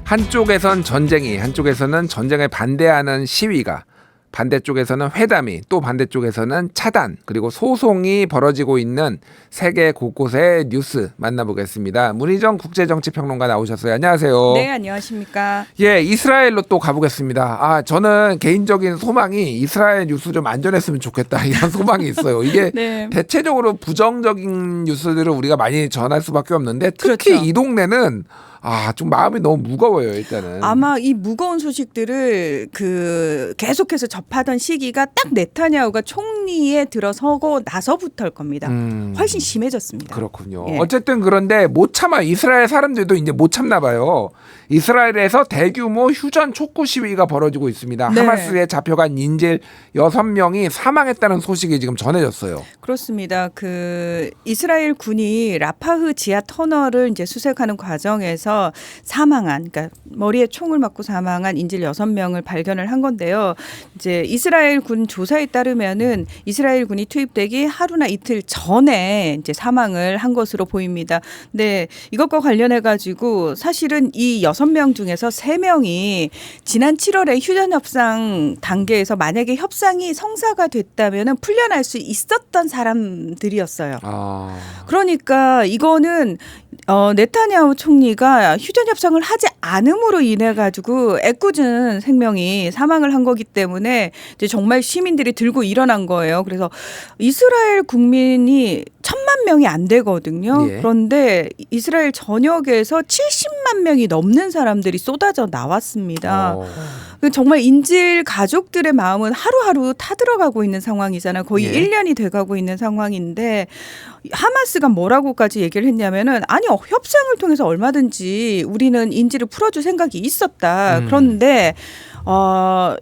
한쪽에선 전쟁이, 한쪽에서는 전쟁에 반대하는 시위가, 반대쪽에서는 회담이, 또 반대쪽에서는 차단, 그리고 소송이 벌어지고 있는 세계 곳곳의 뉴스 만나보겠습니다. 문희정 국제정치평론가 나오셨어요. 안녕하세요. 네, 안녕하십니까. 예, 이스라엘로 또 가보겠습니다. 저는 개인적인 소망이 이스라엘 뉴스 좀 안전했으면 좋겠다, 이런 소망이 있어요. 이게 네. 대체적으로 부정적인 뉴스들을 우리가 많이 전할 수밖에 없는데, 특히 그렇죠. 이 동네는 좀 마음이 너무 무거워요, 일단은. 아마 이 무거운 소식들을 계속해서 접하던 시기가 딱 네타냐후가 총리에 들어서고 나서부터일 겁니다. 훨씬 심해졌습니다. 그렇군요. 예. 어쨌든 그런데 못 참아. 이스라엘 사람들도 이제 못 참나 봐요. 이스라엘에서 대규모 휴전 촉구 시위가 벌어지고 있습니다. 네. 하마스에 잡혀간 인질 6명이 사망했다는 소식이 지금 전해졌어요. 그렇습니다. 이스라엘 군이 라파흐 지하 터널을 이제 수색하는 과정에서 사망한, 그러니까 머리에 총을 맞고 사망한 인질 6명을 발견을 한 건데요. 이제 이스라엘 군 조사에 따르면은 이스라엘 군이 투입되기 하루나 이틀 전에 이제 사망을 한 것으로 보입니다. 근데 이것과 관련해 가지고 사실은 이 6명 중에서 3명이 지난 7월에 휴전 협상 단계에서 만약에 협상이 성사가 됐다면은 풀려날 수 있었던 사람들이었어요. 그러니까 이거는 네타냐후 총리가 휴전 협상을 하지 않음으로 인해 가지고 애꿎은 생명이 사망을 한 거기 때문에 이제 정말 시민들이 들고 일어난 거예요. 그래서 이스라엘 국민이 1,000만 명이 안 되거든요. 예. 그런데 이스라엘 전역에서 70만 명이 넘는 사람들이 쏟아져 나왔습니다. 정말 인질 가족들의 마음은 하루하루 타들어가고 있는 상황이잖아요. 거의 예. 1년이 돼가고 있는 상황인데 하마스가 뭐라고까지 얘기를 했냐면은 아니요, 협상을 통해서 얼마든지 우리는 인질을 풀어줄 생각이 있었다. 그런데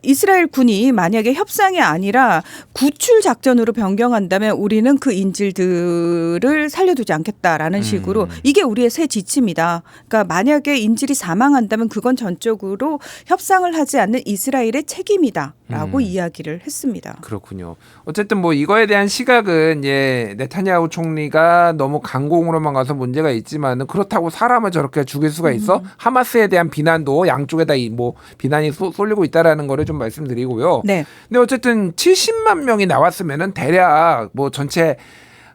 이스라엘 군이 만약에 협상이 아니라 구출 작전으로 변경한다면 우리는 그 인질들을 살려두지 않겠다라는 식으로 이게 우리의 새 지침이다. 그러니까 만약에 인질이 사망한다면 그건 전적으로 협상을 하지 않는 이스라엘의 책임이다라고 이야기를 했습니다. 그렇군요. 어쨌든 뭐 이거에 대한 시각은 네타냐후 총리가 너무 강공으로만 가서 문제가 있지만은 그렇다고 사람을 저렇게 죽일 수가 있어? 하마스에 대한 비난도 양쪽에다 비난이 쏠리고 있다라는 거를 좀 말씀드리고요. 네. 근데 어쨌든 70만 명이 나왔으면은 대략 전체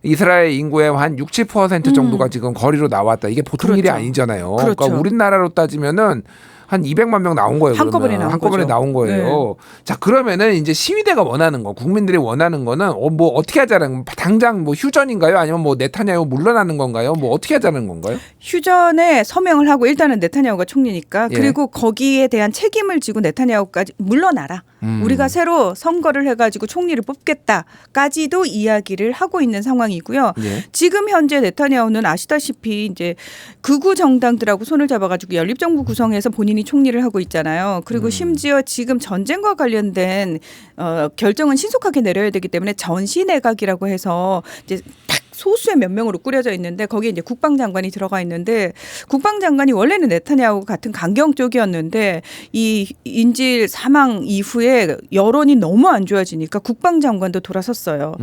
이스라엘 인구의 한 60% 정도가 지금 거리로 나왔다. 이게 보통 일이 아니잖아요. 그렇죠. 그러니까 우리나라로 따지면은 한 200만 명 나온 거예요. 한꺼번에 나온 거예요. 네. 자, 그러면은 이제 시위대가 원하는 거, 국민들이 원하는 거는 어떻게 하자는, 당장 휴전인가요? 아니면 네타냐후 물러나는 건가요? 어떻게 하자는 건가요? 휴전에 서명을 하고 일단은 네타냐후가 총리니까 예. 그리고 거기에 대한 책임을 지고 네타냐후까지 물러나라. 우리가 새로 선거를 해가지고 총리를 뽑겠다까지도 이야기를 하고 있는 상황이고요. 예. 지금 현재 네타냐후는 아시다시피 이제 극우 정당들하고 손을 잡아가지고 연립정부 구성해서 본인이 총리를 하고 있잖아요. 그리고 심지어 지금 전쟁과 관련된 결정은 신속하게 내려야 되기 때문에 전시내각이라고 해서 이제 딱 소수의 몇 명으로 꾸려져 있는데 거기에 이제 국방장관이 들어가 있는데 국방장관이 원래는 네타냐후 같은 강경 쪽이었는데 이 인질 사망 이후에 여론이 너무 안 좋아지니까 국방장관도 돌아섰어요.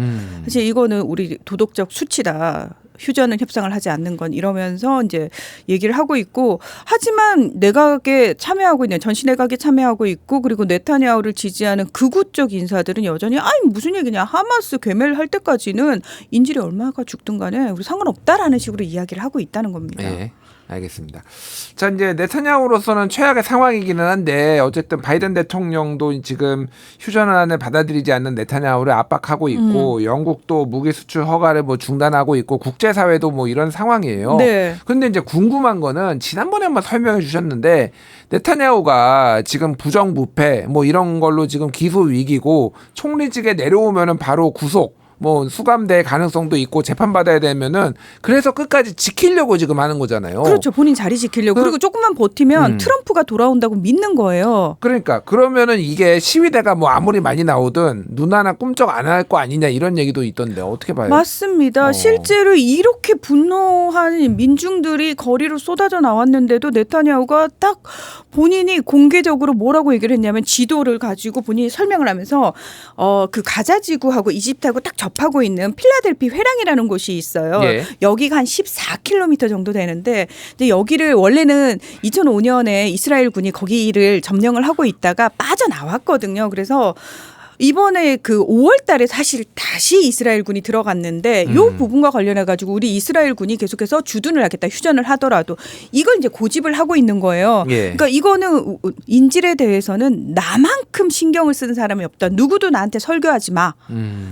사실 이거는 우리 도덕적 수치다. 휴전은 협상을 하지 않는 건 이러면서 이제 얘기를 하고 있고 하지만 내각에 참여하고 있는 전시 내각에 참여하고 있고 그리고 네타냐후를 지지하는 극우 쪽 인사들은 여전히 무슨 얘기냐 하마스 괴멸 할 때까지는 인질이 얼마가 죽든 간에 우리 상관없다라는 식으로 이야기를 하고 있다는 겁니다. 네. 알겠습니다. 자, 이제 네타냐후로서는 최악의 상황이기는 한데 어쨌든 바이든 대통령도 지금 휴전안을 받아들이지 않는 네타냐후를 압박하고 있고 영국도 무기 수출 허가를 중단하고 있고 국제사회도 이런 상황이에요. 네. 근데 이제 궁금한 거는 지난번에 한번 설명해 주셨는데 네타냐후가 지금 부정부패 이런 걸로 지금 기소 위기고 총리직에 내려오면은 바로 구속 수감될 가능성도 있고 재판받아야 되면은 그래서 끝까지 지키려고 지금 하는 거잖아요. 그렇죠. 본인 자리 지키려고. 그리고 조금만 버티면 트럼프가 돌아온다고 믿는 거예요. 그러니까 그러면은 이게 시위대가 아무리 많이 나오든 눈 하나 꿈쩍 안 할 거 아니냐 이런 얘기도 있던데 어떻게 봐요? 맞습니다. 실제로 이렇게 분노한 민중들이 거리로 쏟아져 나왔는데도 네타냐후가 딱 본인이 공개적으로 뭐라고 얘기를 했냐면 지도를 가지고 본인이 설명을 하면서 그 가자 지구하고 이집트하고 딱 접하고 있는 필라델피 회랑이라는 곳이 있어요. 예. 여기가 한 14km 정도 되는데 이제 여기를 원래는 2005년에 이스라엘 군이 거기를 점령을 하고 있다가 빠져나왔거든요. 그래서 이번에 그 5월 달에 사실 다시 이스라엘 군이 들어갔는데 이 부분과 관련해 가지고 우리 이스라엘 군이 계속해서 주둔을 하겠다 휴전을 하더라도 이걸 이제 고집을 하고 있는 거예요. 예. 그러니까 이거는 인질에 대해서는 나만큼 신경을 쓰는 사람이 없다. 누구도 나한테 설교하지 마.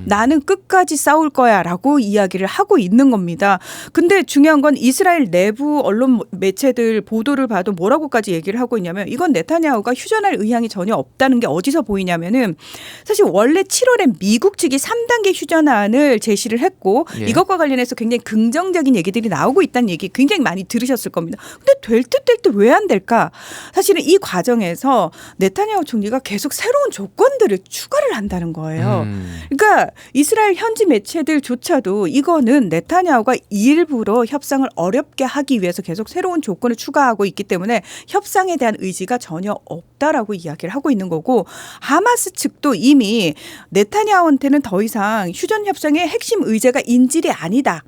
나는 끝까지 싸울 거야라고 이야기를 하고 있는 겁니다. 근데 중요한 건 이스라엘 내부 언론 매체들 보도를 봐도 뭐라고까지 얘기를 하고 있냐면 이건 네타냐후가 휴전할 의향이 전혀 없다는 게 어디서 보이냐면은 사실 원래 7월에 미국 측이 3단계 휴전안을 제시를 했고 예. 이것과 관련해서 굉장히 긍정적인 얘기들이 나오고 있다는 얘기 굉장히 많이 들으셨을 겁니다. 근데 될 듯 왜 안 될까? 사실은 이 과정에서 네타냐후 총리가 계속 새로운 조건들을 추가를 한다는 거예요. 그러니까 이스라엘 현지 매체들조차도 이거는 네타냐후가 일부러 협상을 어렵게 하기 위해서 계속 새로운 조건을 추가하고 있기 때문에 협상에 대한 의지가 전혀 없다라고 이야기를 하고 있는 거고 하마스 측도 이미 네타냐후한테는 더 이상 휴전 협상의 핵심 의제가 인질이 아니다.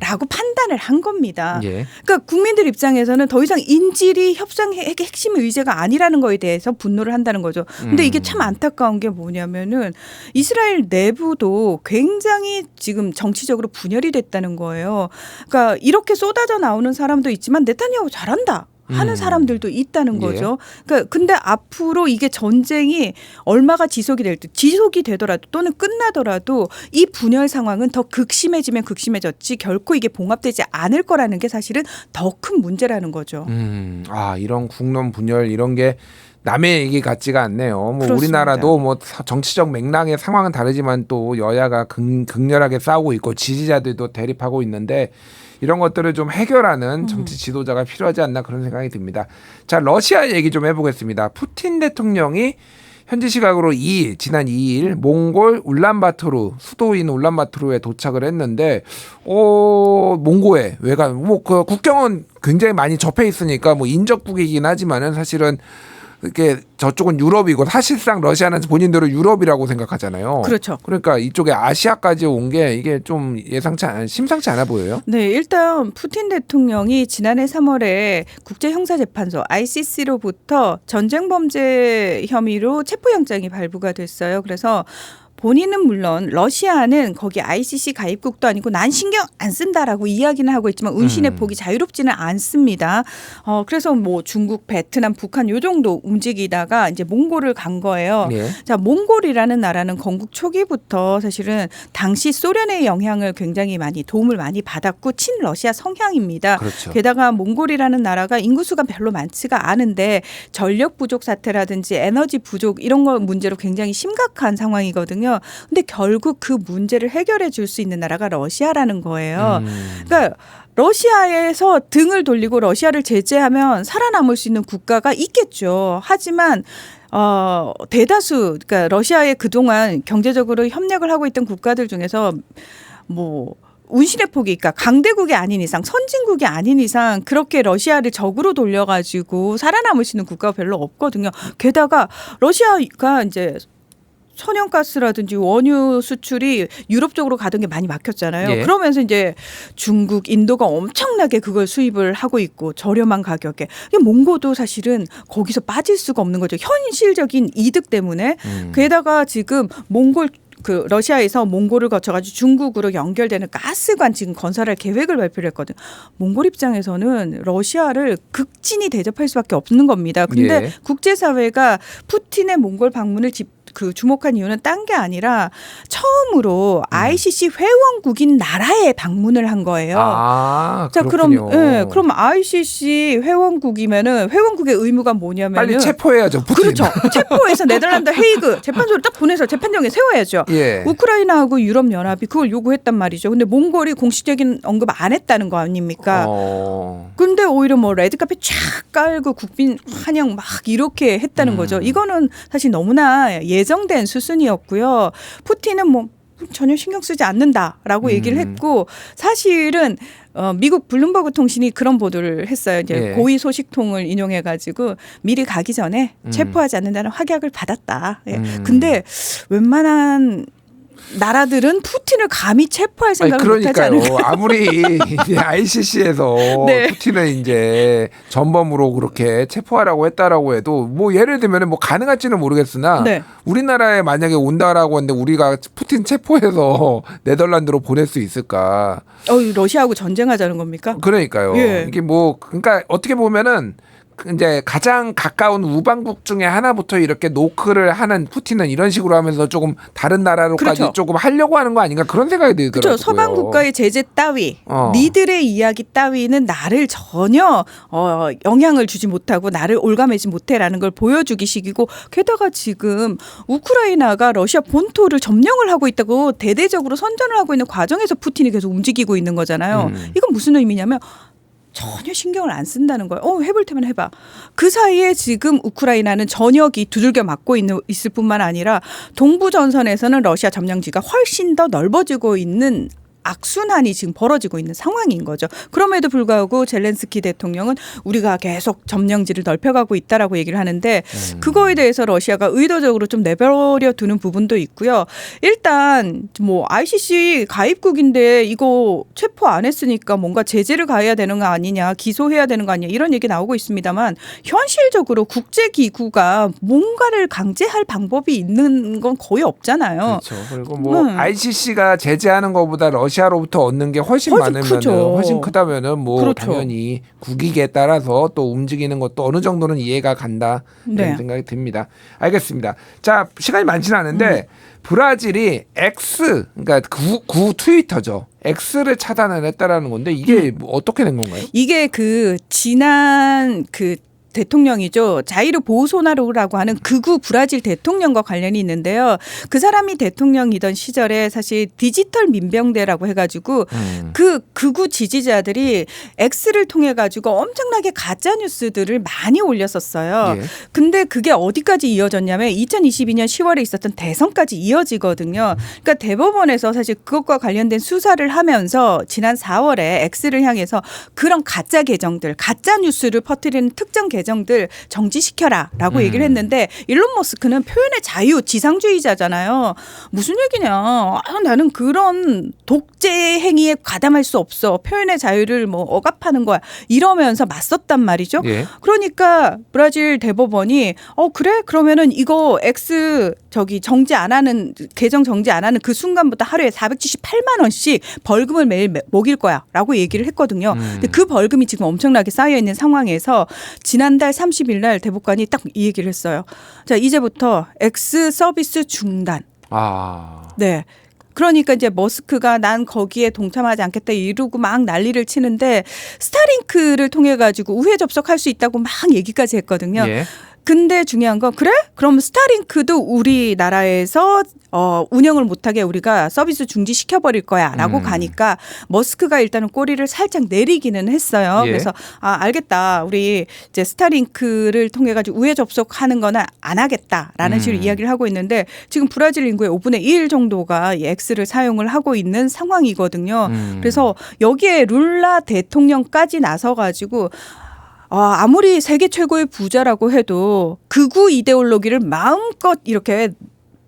라고 판단을 한 겁니다. 예. 그러니까 국민들 입장에서는 더 이상 인질이 협상의 핵심 의제가 아니라는 거에 대해서 분노를 한다는 거죠. 근데 이게 참 안타까운 게 뭐냐면은 이스라엘 내부도 굉장히 지금 정치적으로 분열이 됐다는 거예요. 그러니까 이렇게 쏟아져 나오는 사람도 있지만 네타냐후 잘한다. 하는 사람들도 있다는 거죠. 그러니까 근데 앞으로 이게 전쟁이 얼마가 지속이 되더라도 또는 끝나더라도 이 분열 상황은 더 극심해지면 극심해졌지 결코 이게 봉합되지 않을 거라는 게 사실은 더 큰 문제라는 거죠. 아, 이런 국론 분열 이런 게 남의 얘기 같지가 않네요. 뭐 그렇습니다. 우리나라도 뭐 정치적 맥락의 상황은 다르지만 또 여야가 극렬하게 싸우고 있고 지지자들도 대립하고 있는데 이런 것들을 좀 해결하는 정치 지도자가 필요하지 않나 그런 생각이 듭니다. 자, 러시아 얘기 좀 해보겠습니다. 푸틴 대통령이 현지 시각으로 지난 2일 몽골 울란바토르 수도인 울란바토르에 도착을 했는데 몽고에 외곽 그 국경은 굉장히 많이 접해 있으니까 뭐 인접국이긴 하지만은 사실은 이게 저쪽은 유럽이고 사실상 러시아는 본인들은 유럽이라고 생각하잖아요. 그렇죠. 그러니까 이쪽에 아시아까지 온 게 이게 좀 심상치 않아 보여요. 네, 일단 푸틴 대통령이 지난해 3월에 국제형사재판소 ICC로부터 전쟁 범죄 혐의로 체포영장이 발부가 됐어요. 그래서 본인은 물론 러시아는 거기 ICC 가입국도 아니고 난 신경 안 쓴다라고 이야기는 하고 있지만 운신의 폭이 자유롭지는 않습니다. 그래서 뭐 중국, 베트남, 북한 요 정도 움직이다가 이제 몽골을 간 거예요. 예. 자, 몽골이라는 나라는 건국 초기부터 사실은 당시 소련의 영향을 굉장히 많이 도움을 많이 받았고 친러시아 성향입니다. 그렇죠. 게다가 몽골이라는 나라가 인구수가 별로 많지가 않은데 전력 부족 사태라든지 에너지 부족 이런 거 문제로 굉장히 심각한 상황이거든요. 근데 결국 그 문제를 해결해 줄 수 있는 나라가 러시아라는 거예요. 그러니까 러시아에서 등을 돌리고 러시아를 제재하면 살아남을 수 있는 국가가 있겠죠. 하지만 대다수 그러니까 러시아에 그동안 경제적으로 협력을 하고 있던 국가들 중에서 뭐 운신의 폭이 그러니까 강대국이 아닌 이상 선진국이 아닌 이상 그렇게 러시아를 적으로 돌려가지고 살아남을 수 있는 국가가 별로 없거든요. 게다가 러시아가 이제 천연가스라든지 원유 수출이 유럽 쪽으로 가던 게 많이 막혔잖아요. 예. 그러면서 이제 중국, 인도가 엄청나게 그걸 수입을 하고 있고 저렴한 가격에. 몽고도 사실은 거기서 빠질 수가 없는 거죠. 현실적인 이득 때문에. 게다가 지금 그 러시아에서 몽골을 거쳐가지고 중국으로 연결되는 가스관 지금 건설할 계획을 발표를 했거든요. 몽골 입장에서는 러시아를 극진히 대접할 수밖에 없는 겁니다. 근데 예. 국제사회가 푸틴의 몽골 방문을 주목한 이유는 딴 게 아니라 처음으로 ICC 회원국인 나라에 방문을 한 거예요. 아, 자, 그렇군요. 그럼 ICC 회원국이면은 회원국의 의무가 뭐냐면은 빨리 체포해야죠. 푸틴. 그렇죠. 체포해서 네덜란드 헤이그 재판소를 딱 보내서 재판정에 세워야죠. 예. 우크라이나하고 유럽 연합이 그걸 요구했단 말이죠. 근데 몽골이 공식적인 언급 안 했다는 거 아닙니까? 근데 오히려 뭐 레드카펫 쫙 깔고 국빈 환영 막 이렇게 했다는 거죠. 이거는 사실 너무나 예정된 수순이었고요. 푸틴은 뭐 전혀 신경 쓰지 않는다라고 얘기를 했고 사실은 미국 블룸버그 통신이 그런 보도를 했어요. 이제 예. 고위 소식통을 인용해 가지고 미리 가기 전에 체포하지 않는다는 확약을 받았다. 예. 근데 웬만한 나라들은 푸틴을 감히 체포할 생각을 못하지 그러니까요. 않을까. 아무리 ICC에서 네. 푸틴을 이제 전범으로 그렇게 체포하라고 했다라고 해도 뭐 예를 들면 뭐 가능할지는 모르겠으나 네. 우리나라에 만약에 온다라고 하는데 우리가 푸틴 체포해서 네덜란드로 보낼 수 있을까? 러시아하고 전쟁하자는 겁니까? 그러니까요. 예. 이게 뭐 그러니까 어떻게 보면은 이제 가장 가까운 우방국 중에 하나부터 이렇게 노크를 하는 푸틴은 이런 식으로 하면서 조금 다른 나라로까지 그렇죠. 조금 하려고 하는 거 아닌가 그런 생각이 들더라고요. 그렇죠. 서방 국가의 제재 따위, 니들의 이야기 따위는 나를 전혀 영향을 주지 못하고 나를 올가매지 못해라는 걸 보여주기식이고 게다가 지금 우크라이나가 러시아 본토를 점령을 하고 있다고 대대적으로 선전을 하고 있는 과정에서 푸틴이 계속 움직이고 있는 거잖아요. 이건 무슨 의미냐면 전혀 신경을 안 쓴다는 거예요. 해볼 테면 해봐. 그 사이에 지금 우크라이나는 전역이 두들겨 맞고 있을 뿐만 아니라 동부 전선에서는 러시아 점령지가 훨씬 더 넓어지고 있는 악순환이 지금 벌어지고 있는 상황인 거죠. 그럼에도 불구하고 젤렌스키 대통령은 우리가 계속 점령지를 넓혀가고 있다라고 얘기를 하는데 그거에 대해서 러시아가 의도적으로 좀 내버려 두는 부분도 있고요. 일단 뭐 ICC 가입국인데 이거 체포 안 했으니까 뭔가 제재를 가해야 되는 거 아니냐, 기소해야 되는 거 아니냐 이런 얘기 나오고 있습니다만 현실적으로 국제기구가 뭔가를 강제할 방법이 있는 건 거의 없잖아요. 그렇죠. 그리고 뭐 ICC가 제재하는 것보다 러시아로부터 얻는 게 훨씬 많으면 크죠. 훨씬 크다면은 뭐 그렇죠. 당연히 국익에 따라서 또 움직이는 것도 어느 정도는 이해가 간다 이런 네. 생각이 듭니다. 알겠습니다. 자 시간이 많지는 않은데 브라질이 X 그러니까 구 트위터죠. X를 차단을 했다라는 건데 이게 뭐 어떻게 된 건가요? 이게 지난 대통령이죠. 자이르 보소나루라고 하는 극우 브라질 대통령과 관련이 있는데요. 그 사람이 대통령이던 시절에 사실 디지털 민병대라고 해가지고 그 극우 지지자들이 X를 통해 가지고 엄청나게 가짜 뉴스들을 많이 올렸었어요. 예. 근데 그게 어디까지 이어졌냐면 2022년 10월에 있었던 대선까지 이어지거든요. 그러니까 대법원에서 사실 그것과 관련된 수사를 하면서 지난 4월에 X를 향해서 그런 가짜 계정들, 가짜 뉴스를 퍼뜨리는 특정 계정들 정지시켜라라고 얘기를 했는데 일론 머스크는 표현의 자유, 지상주의자잖아요. 무슨 얘기냐? 나는 그런 독재 행위에 가담할 수 없어. 표현의 자유를 뭐 억압하는 거야. 이러면서 맞섰단 말이죠. 예. 그러니까 브라질 대법원이 그래? 그러면은 이거 X 정지 안 하는 계정 정지 안 하는 그 순간부터 하루에 478만 원씩 벌금을 매일 먹일 거야라고 얘기를 했거든요. 근데 그 벌금이 지금 엄청나게 쌓여 있는 상황에서 지난달 30일 날 대법관이 딱 이 얘기를 했어요. 자, 이제부터 X 서비스 중단. 네. 그러니까 이제 머스크가 난 거기에 동참하지 않겠다 이러고 막 난리를 치는데 스타링크를 통해 가지고 우회 접속할 수 있다고 막 얘기까지 했거든요. 예. 근데 중요한 건 그래? 그럼 스타링크도 우리나라에서 운영을 못하게 우리가 서비스 중지시켜버릴 거야 라고 가니까 머스크가 일단은 꼬리를 살짝 내리기는 했어요. 예. 그래서 알겠다. 우리 이제 스타링크를 통해 가지고 우회 접속하는 거는 안 하겠다라는 식으로 이야기를 하고 있는데 지금 브라질 인구의 5분의 1 정도가 이 X를 사용을 하고 있는 상황이거든요. 그래서 여기에 룰라 대통령까지 나서 가지고 아무리 세계 최고의 부자라고 해도 극우 이데올로기를 마음껏 이렇게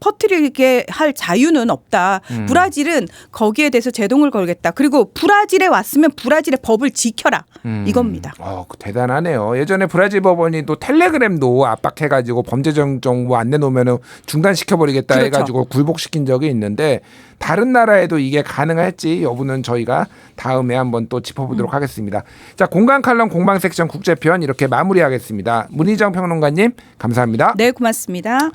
퍼뜨리게 할 자유는 없다. 브라질은 거기에 대해서 제동을 걸겠다. 그리고 브라질에 왔으면 브라질의 법을 지켜라. 이겁니다. 대단하네요. 예전에 브라질 법원이 또 텔레그램도 압박해가지고 범죄적 정보 안 내놓으면 중단시켜버리겠다 그렇죠. 해가지고 굴복시킨 적이 있는데 다른 나라에도 이게 가능할지 여부는 저희가 다음에 한번 또 짚어보도록 하겠습니다. 자, 공간 칼럼 공방 섹션 국제편 이렇게 마무리하겠습니다. 문희정 평론가님 감사합니다. 네, 고맙습니다.